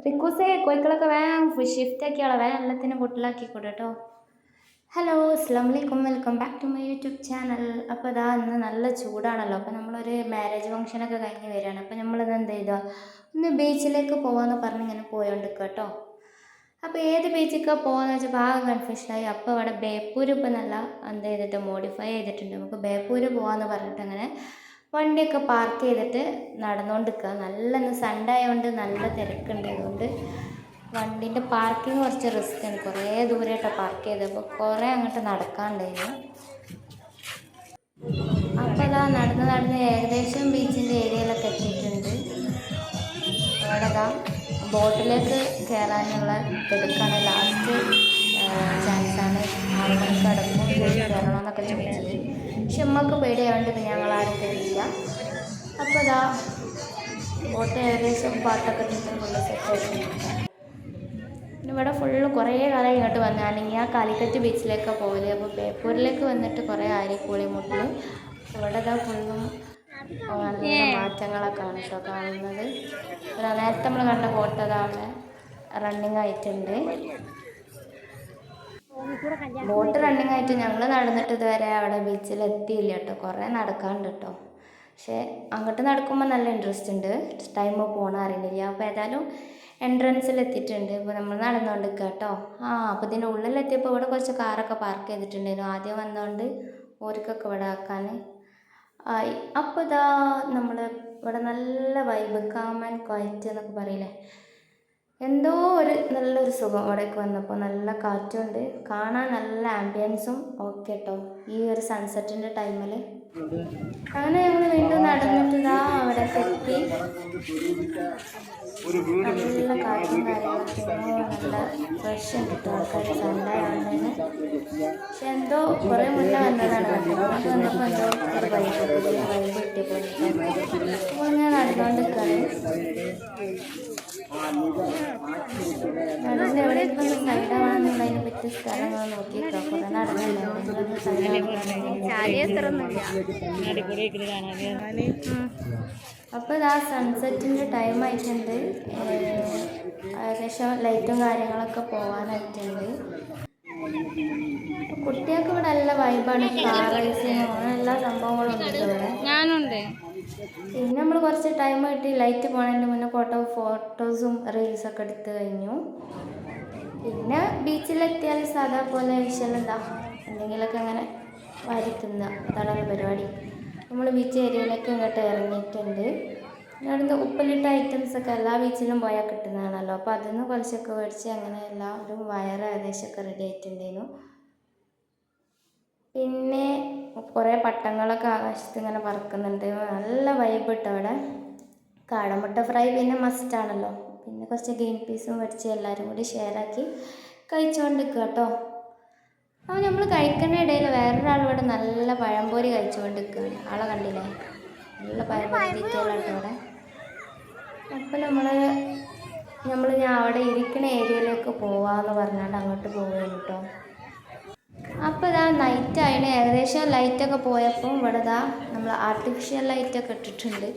റിക്കൂസേ കോഴിക്കളൊക്കെ വേഗം ഷിഫ്റ്റ് ആക്കിയോളാം, വേഗം എല്ലാത്തിനും കൂട്ടിലാക്കി കേട്ടോ. ഹലോ, അസ്സലാമു അലൈക്കും, welcome back to my YouTube channel. അപ്പോൾ ഇതാ ഇന്ന് നല്ല ചൂടാണല്ലോ, അപ്പോൾ നമ്മളൊരു മാരേജ് ഫംഗ്ഷനൊക്കെ കഴിഞ്ഞ് വരികയാണ്. അപ്പോൾ നമ്മളിത് എന്ത് ചെയ്താൽ ഒന്ന് ബീച്ചിലേക്ക് പോകാമെന്ന് പറഞ്ഞ് ഇങ്ങനെ പോയോണ്ടിരിക്കുക കേട്ടോ. അപ്പോൾ ഏത് ബീച്ചിലേക്കാണ് പോകാമെന്ന് വെച്ചാൽ ഭാഗം കൺഫ്യൂഷനായി. അപ്പോൾ ഇവിടെ ബേപ്പൂർ ഇപ്പോൾ നല്ല എന്ത് ചെയ്തിട്ട് മോഡിഫൈ ചെയ്തിട്ടുണ്ട്. നമുക്ക് ബേപ്പൂർ പോകാമെന്ന് പറഞ്ഞിട്ട് അങ്ങനെ വണ്ടിയൊക്കെ പാർക്ക് ചെയ്തിട്ട് നടന്നുകൊണ്ടിരിക്കുക. നല്ല ഇന്ന് സൺഡേ ആയതുകൊണ്ട് നല്ല തിരക്കുണ്ട്. അതുകൊണ്ട് വണ്ടീൻ്റെ പാർക്കിങ് കുറച്ച് റിസ്ക് ആണ്, കുറേ ദൂരമായിട്ടാണ് പാർക്ക് ചെയ്തത്. അപ്പോൾ കുറേ അങ്ങോട്ട് നടക്കാണ്ടായിരുന്നു. അപ്പോൾ അതാ നടന്ന് ഏകദേശം ബീച്ചിൻ്റെ ഏരിയയിലൊക്കെ എത്തിയിട്ടുണ്ട്. അവിടെ അതാ ബോട്ടിലേക്ക് കയറാനുള്ള തിടുക്കാണ്. ലാസ്റ്റ് ചാൻസാണ്, 6 മണിക്ക് അടക്കും കയറണമെന്നൊക്കെ ചോദിച്ചത്. പക്ഷെ ഉമ്മക്ക് പേടിയായതുകൊണ്ട് ഞങ്ങൾ ആരും കയറിയില്ല. അപ്പോൾ അതാ ബോട്ട് ഏകദേശം പാട്ടൊക്കെ ഇട്ടിട്ട് ഫുള്ള് സെറ്റായിട്ടുണ്ട്. ഇവിടെ ഫുള്ള് കുറേ കാലം ഇങ്ങോട്ട് വന്നാണെങ്കിൽ ആ കാലിക്കറ്റ് ബീച്ചിലേക്കാണ് പോകല്. അപ്പോൾ ബേപ്പൂരിലേക്ക് വന്നിട്ട് കുറേ ആരിക്കൂളി മുട്ടിൽ ഇവിടെ ഇതാ ഫുള്ളും നല്ല മാറ്റങ്ങളൊക്കെയാണ് കേട്ടോ കാണുന്നത്. നേരത്തെ നമ്മൾ കണ്ട ബോട്ട് അതാണ് റണ്ണിങ് ആയിട്ടുണ്ട്. ബോട്ട് റണ്ണിങ് ആയിട്ട് ഞങ്ങൾ നടന്നിട്ട് ഇതുവരെ അവിടെ ബീച്ചിൽ എത്തിയില്ല കേട്ടോ, കുറേ നടക്കാണ്ട് കേട്ടോ. പക്ഷേ അങ്ങോട്ട് നടക്കുമ്പോൾ നല്ല ഇൻട്രസ്റ്റ് ഉണ്ട്, ടൈം പോകണ അറിയുന്നില്ല. അപ്പോൾ ഏതായാലും എൻട്രൻസിൽ എത്തിയിട്ടുണ്ട്. ഇപ്പോൾ നമ്മൾ നടന്നുകൊണ്ടിരിക്കുക കേട്ടോ. അപ്പോൾ ഇതിൻ്റെ ഉള്ളിലെത്തിയപ്പോൾ ഇവിടെ കുറച്ച് കാറൊക്കെ പാർക്ക് ചെയ്തിട്ടുണ്ടായിരുന്നു. ആദ്യം വന്നുകൊണ്ട് ഓർക്കൊക്കെ ഇവിടെ ആക്കാൻ ആയി. അപ്പോൾ ഇതാ നമ്മൾ ഇവിടെ നല്ല വൈബ്, കാം ആൻഡ് ക്വയറ്റ് എന്നൊക്കെ പറയില്ലേ, എന്തോ ഒരു നല്ലൊരു സുഖം. ഇവിടേക്ക് വന്നപ്പോൾ നല്ല കാറ്റുണ്ട്, കാണാൻ നല്ല ആംബിയൻസും ഓക്കെ കേട്ടോ ഈ ഒരു സൺസെറ്റിൻ്റെ ടൈമിൽ. അങ്ങനെ ഞങ്ങൾ വീണ്ടും നടന്നിട്ട് ഇതാ അവിടെ എത്തി. നല്ല കാറ്റും കാര്യങ്ങളൊക്കെ, നല്ല ഫ്രഷ് ഉണ്ട് കേട്ടോ. ആൾക്കാർ സൺഡേ ആവുന്നതിന്. പക്ഷെ എന്തോ കുറേ മുന്നേ വന്നതാണ് കേട്ടോ, വന്നപ്പോൾ എന്തോ ഒരു വൈബ് കിട്ടിയപ്പോൾ അപ്പോൾ ഞാൻ നടന്നുകൊണ്ടിരിക്കുകയാണ്. നടന്ന് എവിടെയൊക്കെ സൈഡാവാണെന്നുള്ളതിനെ പറ്റിയ സ്ഥലങ്ങൾ നോക്കിയിട്ടോ. കുറേ നടന്നില്ല, അപ്പോൾ ഇതാ സൺസെറ്റിൻ്റെ ടൈം ആയിട്ടുണ്ട്. ഏകദേശം ലൈറ്റും കാര്യങ്ങളൊക്കെ പോകാനായിട്ടുണ്ട്. കുട്ടികൾക്ക് ഇവിടെ നല്ല വൈബാണ്, കാർ റേസിങ് അങ്ങനെ എല്ലാ സംഭവങ്ങളും ഉണ്ട് ഇവിടെ. ഞാനുണ്ട്. പിന്നെ നമ്മൾ കുറച്ച് ടൈം കിട്ടി, ലൈറ്റ് പോണതിൻ്റെ മുന്നേ ഫോട്ടോസും റീൽസൊക്കെ എടുത്ത് കഴിഞ്ഞു. പിന്നെ ബീച്ചിലെത്തിയാൽ സാധാ പോലെ വിഷയം എന്താ എന്തെങ്കിലുമൊക്കെ അങ്ങനെ വാരിത്തുന്ന, അതാണ് പരിപാടി. നമ്മൾ ബീച്ച് ഏരിയയിലേക്ക് ഇങ്ങോട്ട് ഇറങ്ങിയിട്ടുണ്ട്. അവിടുന്ന് ഉപ്പിലിട്ട ഐറ്റംസൊക്കെ എല്ലാ ബീച്ചിലും പോയാൽ കിട്ടുന്നതാണല്ലോ. അപ്പോൾ അതിൽ നിന്ന് കുറച്ചൊക്കെ മേടിച്ച് അങ്ങനെ എല്ലാവരും വയറ് ഏകദേശമൊക്കെ റെഡി ആയിട്ടുണ്ടായിരുന്നു. പിന്നെ കുറേ പട്ടങ്ങളൊക്കെ ആകാശത്ത് ഇങ്ങനെ പറക്കുന്നുണ്ട്, നല്ല വൈബ് ഇട്ട് അവിടെ. കാടമുട്ട ഫ്രൈ പിന്നെ മസ്റ്റാണല്ലോ. പിന്നെ കുറച്ച് ഗ്രീൻ പീസും മേടിച്ച് എല്ലാവരും കൂടി ഷെയറാക്കി കഴിച്ചുകൊണ്ടിരിക്കുക കേട്ടോ. അപ്പോൾ നമ്മൾ കഴിക്കുന്ന ഇടയിൽ വേറൊരാൾ ഇവിടെ നല്ല പഴംപൊരി കഴിച്ചുകൊണ്ടിരിക്കുകയാണ്. ആളെ കണ്ടില്ലേ, നല്ല പഴംപൊരി തീറ്റകളാട്ടോ അവിടെ. അപ്പോൾ ഞാൻ അവിടെ ഇരിക്കുന്ന ഏരിയയിലേക്ക് പോവാമെന്ന് പറഞ്ഞാണ്ട് അങ്ങോട്ട് പോവുകയാണ് കേട്ടോ. അപ്പോൾ ഇതാ നൈറ്റായിന്, ഏകദേശം ലൈറ്റൊക്കെ പോയപ്പോൾ ഇവിടെ ഇതാ നമ്മൾ ആർട്ടിഫിഷ്യൽ ലൈറ്റൊക്കെ ഇട്ടിട്ടുണ്ട്.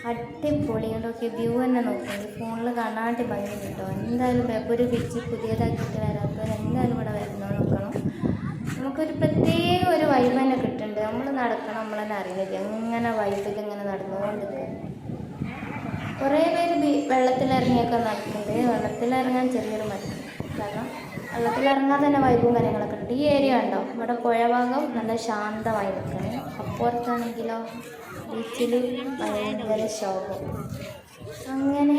അടിപൊളി നോക്കി, വ്യൂ തന്നെ നോക്കിയത് ഫോണിൽ കാണാണ്ട് ഭംഗി കേട്ടോ. എന്തായാലും ബേപ്പൂര് ബീച്ച് പുതിയതാക്കിയിട്ട് വരാത്തവർ എന്തായാലും ഇവിടെ വരുന്നോ നോക്കണം. നമുക്കൊരു പ്രത്യേക ഒരു വൈബ് തന്നെ കിട്ടുന്നുണ്ട്. നമ്മൾ നടക്കണം, നമ്മൾ തന്നെ അറിയില്ല, എങ്ങനെ വൈബിൽ ഇങ്ങനെ നടന്നുകൊണ്ടിരിക്കുക. കുറേ പേര് വെള്ളത്തിലിറങ്ങിയൊക്കെ നടക്കുന്നുണ്ട്. വെള്ളത്തിലിറങ്ങാൻ ചെറിയൊരു മടി, കാരണം വെള്ളത്തിലിറങ്ങാൻ തന്നെ വൈബും കാര്യങ്ങളൊക്കെ ഉണ്ട്. ഈ ഏരിയ ഉണ്ടോ, ഇവിടെ പുഴഭാഗം നല്ല ശാന്തമായി നിൽക്കുന്നത്. അപ്പുറത്താണെങ്കിലോ ബീച്ചിൽ ഭയങ്കര ശോഭം. അങ്ങനെ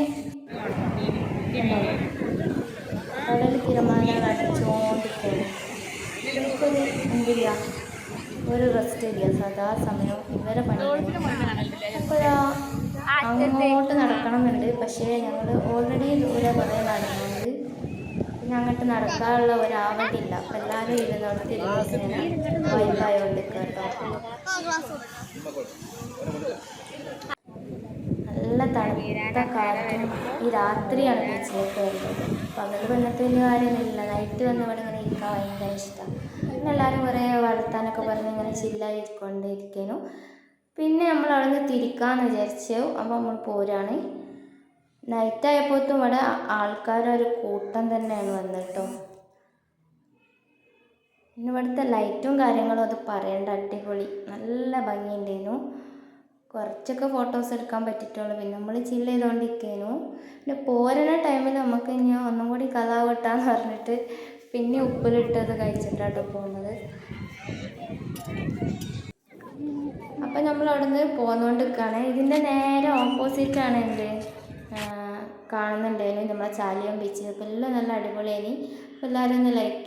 കടൽ തിരമാല അടിച്ചുകൊണ്ടിരിക്കുകയാണ്. എനിക്കൊരു എന്തില്ല, ഒരു റെസ്റ്റ് ഇല്ല, സദാസമയം ഇവരെ പണി. അപ്പോൾ അങ്ങോട്ട് നടക്കണമെന്നുണ്ട്, പക്ഷേ ഞങ്ങൾ ഓൾറെഡി ദൂരെ കുറേ നടന്നുകൊണ്ട് പിന്നെ അങ്ങോട്ട് നടക്കാനുള്ള ഒരാവതില്ല. അപ്പോൾ എല്ലാവരും ഇരുന്നിങ്ങനെ വൈബായോണ്ട് കേട്ടോ. നല്ല തണുത്ത കാറ്റും. ഈ രാത്രിയാണ് ബീച്ചിലേക്ക് വരുന്നത്. പകൽ വന്നിട്ട് വലിയ കാര്യമൊന്നുമില്ല, നൈറ്റ് വന്ന് ഇവിടെ ഇങ്ങനെ ഇരിക്കാൻ ഭയങ്കര ഇഷ്ടമാണ്. പിന്നെ എല്ലാവരും കുറേ വർത്താനൊക്കെ പറഞ്ഞ് ഇങ്ങനെ ചില്ലായിരിക്കൊണ്ടിരിക്കാനും. പിന്നെ നമ്മൾ അവിടെ നിന്ന് തിരിക്കാമെന്ന് വിചാരിച്ചു. അപ്പോൾ നമ്മൾ പോരാണ്. നൈറ്റായപ്പോഴത്തും ഇവിടെ ആൾക്കാരൊരു കൂട്ടം തന്നെയാണ് വന്നിട്ടോ. പിന്നെ ഇവിടുത്തെ ലൈറ്റും കാര്യങ്ങളും അത് പറയേണ്ട, അടിപൊളി, നല്ല ഭംഗിയുണ്ടായിരുന്നു. കുറച്ചൊക്കെ ഫോട്ടോസ് എടുക്കാൻ പറ്റിയിട്ടുള്ളൂ. പിന്നെ നമ്മൾ ചില്ല് ചെയ്തുകൊണ്ടിരിക്കുന്നു. പിന്നെ പോരുന്ന ടൈമിൽ നമുക്ക് ഇനി ഒന്നും കൂടി കഥാവട്ടാന്ന് പറഞ്ഞിട്ട് പിന്നെ ഉപ്പിലിട്ടത് കഴിച്ചിട്ടാട്ടോ പോകുന്നത്. അപ്പം നമ്മൾ അവിടെ നിന്ന് പോന്നുകൊണ്ടിരിക്കുകയാണ്. ഇതിൻ്റെ നേരെ ഓപ്പോസിറ്റാണ് എന്ത് കാണുന്നുണ്ടായിരുന്നു നമ്മളെ ചാലിയം ബീച്ച്. അപ്പോൾ എല്ലാം നല്ല അടിപൊളിയായി. അപ്പോൾ എല്ലാവരും ഒന്ന് ലൈക്ക്